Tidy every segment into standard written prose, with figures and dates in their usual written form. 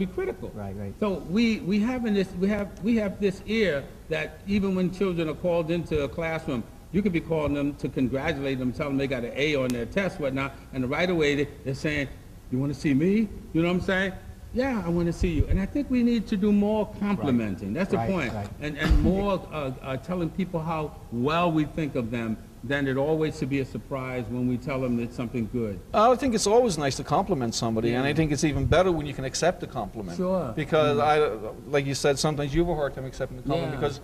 be critical. Right, right. So we have this ear that even when children are called into a classroom, you could be calling them to congratulate them, tell them they got an A on their test, whatnot, and right away they're saying, "You want to see me?" You know what I'm saying? Yeah, I want to see you. And I think we need to do more complimenting. That's the point. Right. And more telling people how well we think of them. Then it always should be a surprise when we tell them it's something good. I think it's always nice to compliment somebody, and I think it's even better when you can accept a compliment. Sure. Because like you said, sometimes you have a hard time accepting the compliment because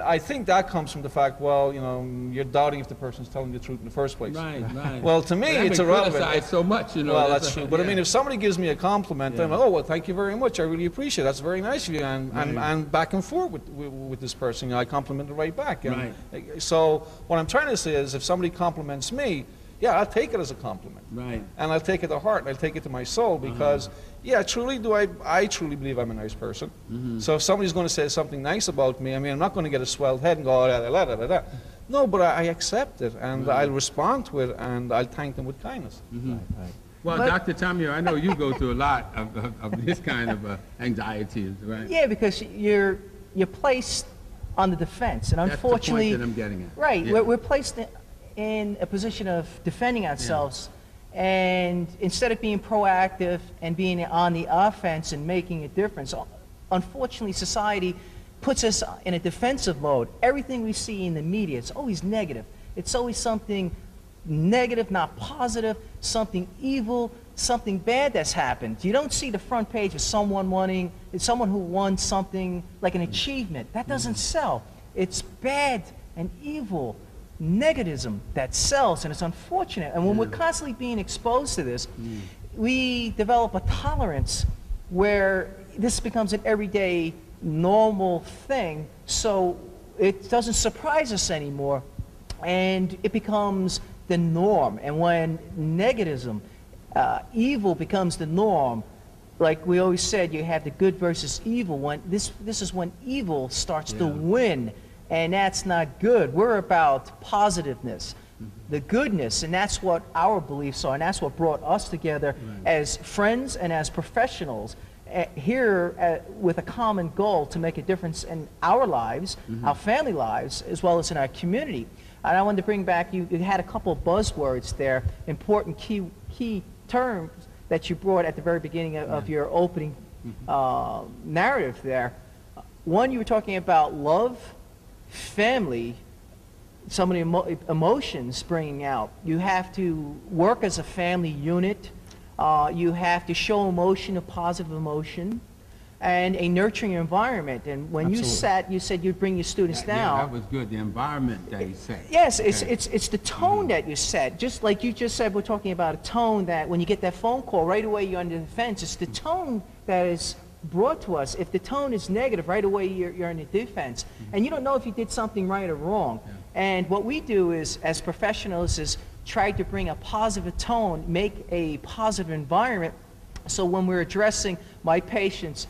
I think that comes from the fact, well, you know, you're doubting if the person's telling the truth in the first place. Right, right. Well, to me, it's irrelevant. Criticized so much, you know. Well, that's true. But I mean, if somebody gives me a compliment, then, oh, well, thank you very much. I really appreciate it. That's very nice of you. And back and forth with this person, you know, I complimented right back. And so what I'm trying to say is, if somebody compliments me, yeah, I'll take it as a compliment. Right. And I'll take it to heart, and I'll take it to my soul, because, yeah, truly I truly believe I'm a nice person. So if somebody's going to say something nice about me, I mean, I'm not going to get a swelled head and go, da. No, but I accept it, and I'll respond to it, and I'll thank them with kindness. Right. Well, Dr. Tamir, I know you go through a lot of this kind of anxieties, right? Yeah, because you're placed on the defense, and unfortunately, that's the point that I'm getting at. Right, Yeah. we're placed in a position of defending ourselves, and instead of being proactive and being on the offense and making a difference, unfortunately, society puts us in a defensive mode. Everything we see in the media, it's always negative. It's always something negative, not positive, something evil, something bad that's happened. You don't see the front page of someone who won something like an achievement. That doesn't sell. It's bad and evil negativism that sells, and it's unfortunate. And when we're constantly being exposed to this, we develop a tolerance where this becomes an everyday normal thing, so it doesn't surprise us anymore, and it becomes the norm. And when negativism, evil becomes the norm, like we always said, you have the good versus evil. When this is when evil starts to win, and that's not good. We're about positiveness, the goodness, and that's what our beliefs are, and that's what brought us together as friends and as professionals here with a common goal to make a difference in our lives, our family lives, as well as in our community. And I wanted to bring back, you had a couple of buzzwords there, important key terms that you brought at the very beginning of your opening narrative there. One, you were talking about love, family, some of the emotions bringing out. You have to work as a family unit. You have to show emotion, a positive emotion, and a nurturing environment. And when you said you'd bring your students down. Yeah, that was good. The environment that you set. Yes, it's the tone that you set. Just like you just said, we're talking about a tone that when you get that phone call, right away you're under the fence. It's the tone that is brought to us. If the tone is negative, right away you're in the defense. And you don't know if you did something right or wrong. And what we do is, as professionals, is try to bring a positive tone, make a positive environment, so when we're addressing my patients,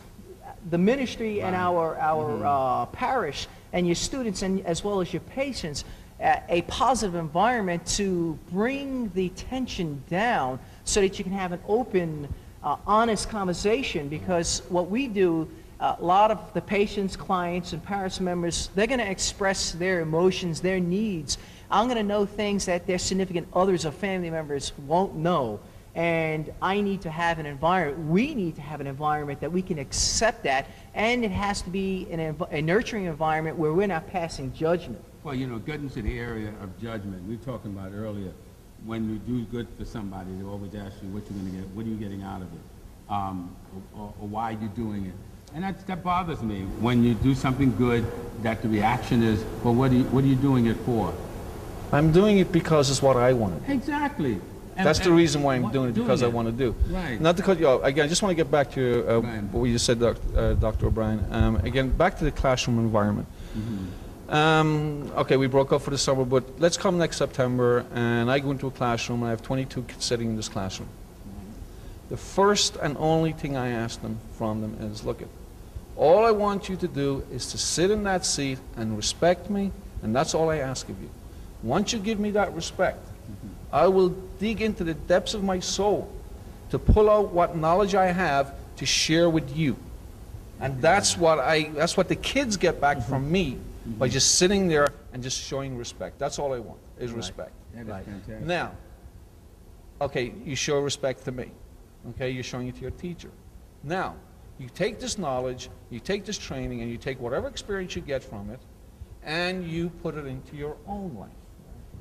the ministry and our parish, and your students, and as well as your patients, a positive environment to bring the tension down so that you can have an open, honest conversation. Because what we do, a lot of the patients, clients, and parish members, they're going to express their emotions, their needs. I'm going to know things that their significant others or family members won't know. And I need to have an environment, we need to have an environment that we can accept that, and it has to be a nurturing environment where we're not passing judgment. Well, you know, getting to the area of judgment, we were talking about earlier, when you do good for somebody, they always ask you what you're going to get, what are you getting out of it, or why are you doing it. And that bothers me, when you do something good, that the reaction is, well, what are you doing it for? I'm doing it because it's what I wanted. Exactly. That's the reason why I'm doing it, because I want to do. Right. Not to cut you off. Again, I just want to get back to what you said, Dr. O'Brien. Again, back to the classroom environment. Okay, we broke up for the summer, but let's come next September, and I go into a classroom, and I have 22 kids sitting in this classroom. The first and only thing I ask them from them is, look, all I want you to do is to sit in that seat and respect me, and that's all I ask of you. Once you give me that respect, I will dig into the depths of my soul to pull out what knowledge I have to share with you. And that's what the kids get back from me by just sitting there and just showing respect. That's all I want, is respect. That is fantastic. Now, okay, you show respect to me. Okay, you're showing it to your teacher. Now, you take this knowledge, you take this training, and you take whatever experience you get from it, and you put it into your own life.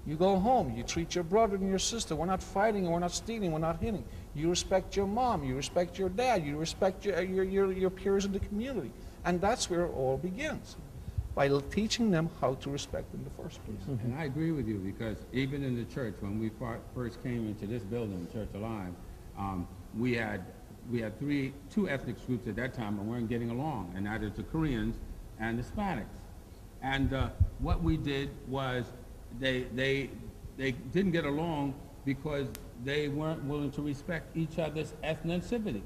You go home, you treat your brother and your sister. We're not fighting, and we're not stealing, we're not hitting. You respect your mom, you respect your dad, you respect your peers in the community. And that's where it all begins, by teaching them how to respect in the first place. And I agree with you, because even in the church, when we first came into this building, Church Alive, we had two ethnic groups at that time and weren't getting along, and that is the Koreans and the Hispanics. And what we did was they didn't get along because they weren't willing to respect each other's ethnicity,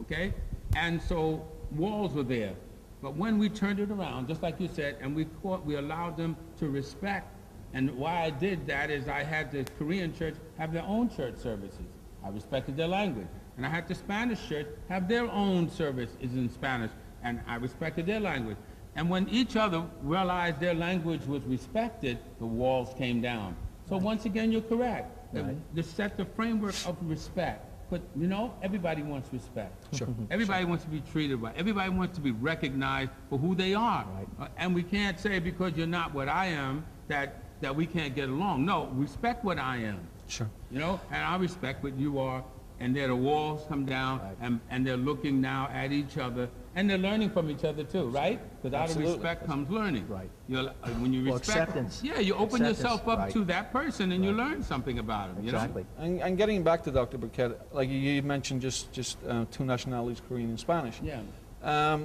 okay? And so walls were there. But when we turned it around, just like you said, and we allowed them to respect, and why I did that is I had the Korean church have their own church services. I respected their language. And I had the Spanish church have their own service is in Spanish, and I respected their language. And when each other realized their language was respected, the walls came down. So once again, you're correct. To set the framework of respect. But you know, everybody wants respect. Sure. Everybody wants to be treated right. Everybody wants to be recognized for who they are. And we can't say because you're not what I am that we can't get along. No, respect what I am. Sure. You know, and I respect what you are. And there the walls come down, and they're looking now at each other, and they're learning from each other too, right? Because out of respect comes learning. Right. When you respect, acceptance. Yeah, you open yourself up right. to that person, and you learn something about him. Exactly. You know? And getting back to Dr. Burkett, like you mentioned just two nationalities, Korean and Spanish. Yeah.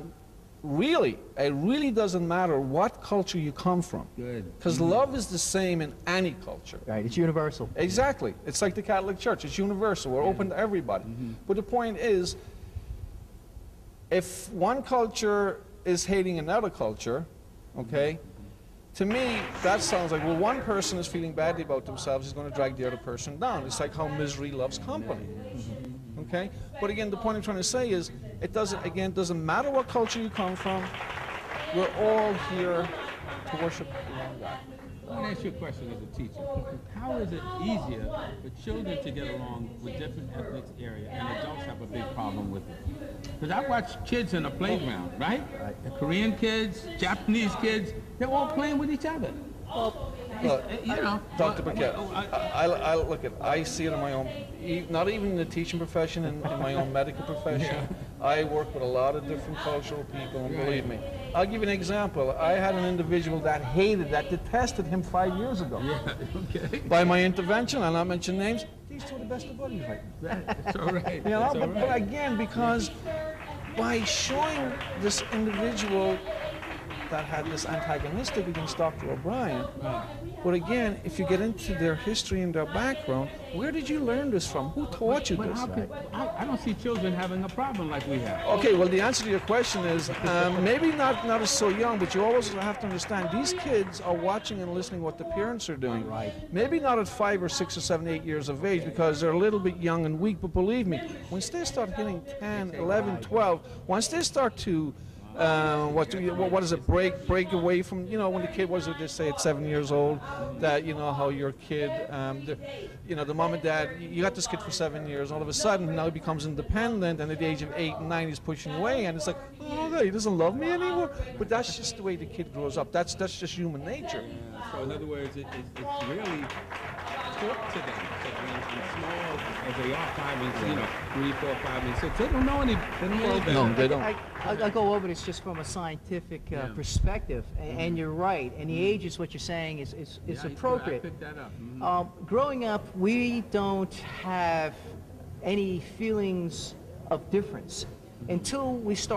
Really, it really doesn't matter what culture you come from. Good. Because love is the same in any culture. Right, it's universal. Exactly. It's like the Catholic Church. It's universal. We're open to everybody. But the point is, if one culture is hating another culture, okay, to me, that sounds like, well, one person is feeling badly about themselves, he's going to drag the other person down. It's like how misery loves company. Okay? But again, the point I'm trying to say is, it doesn't matter what culture you come from, we're all here to worship one God. I want to ask you a question as a teacher. How is it easier for children to get along with different ethnic areas and adults have a big problem with it? Because I watch kids in a playground, right? The Korean kids, Japanese kids, they're all playing with each other. You know, Dr. Burkett, I look at, I see it in my own, not even in the teaching profession, in my own medical profession. I work with a lot of different cultural people, and believe me. I'll give you an example. I had an individual that detested him 5 years ago. Yeah, okay. By my intervention, I'll not mention names, these two are the best of buddies right now. That's all right. You know, That's all but again, because by showing this individual that had this antagonistic against Dr. O'Brien, but again, if you get into their history and their background, where did you learn this from? Who taught you But this? how could, I don't see children having a problem like we have. Okay, well, the answer to your question is maybe not as so young, but you always have to understand these kids are watching and listening what the parents are doing. Right. Maybe not at 5 or 6 or 7, 8 years of age because they're a little bit young and weak, but believe me, once they start hitting 10, 11, 12, once they start to what is it? Break away from, you know, when the kid, what does it just say at 7 years old, that, you know, how your kid, you know, the mom and dad, you got this kid for 7 years, all of a sudden now he becomes independent, and at the age of 8 and 9 he's pushing away, and it's like, oh, he doesn't love me anymore. But that's just the way the kid grows up. That's just human nature. Yeah, so in other words, it's really taught to them. So when small as they are, 5 and, you know, 3, 4, 5, and 6, they don't know any. They don't know better. No, they don't. I'll go over this just from a scientific perspective, and you're right. And the age is what you're saying is appropriate. I picked that up. Growing up, we don't have any feelings of difference until we start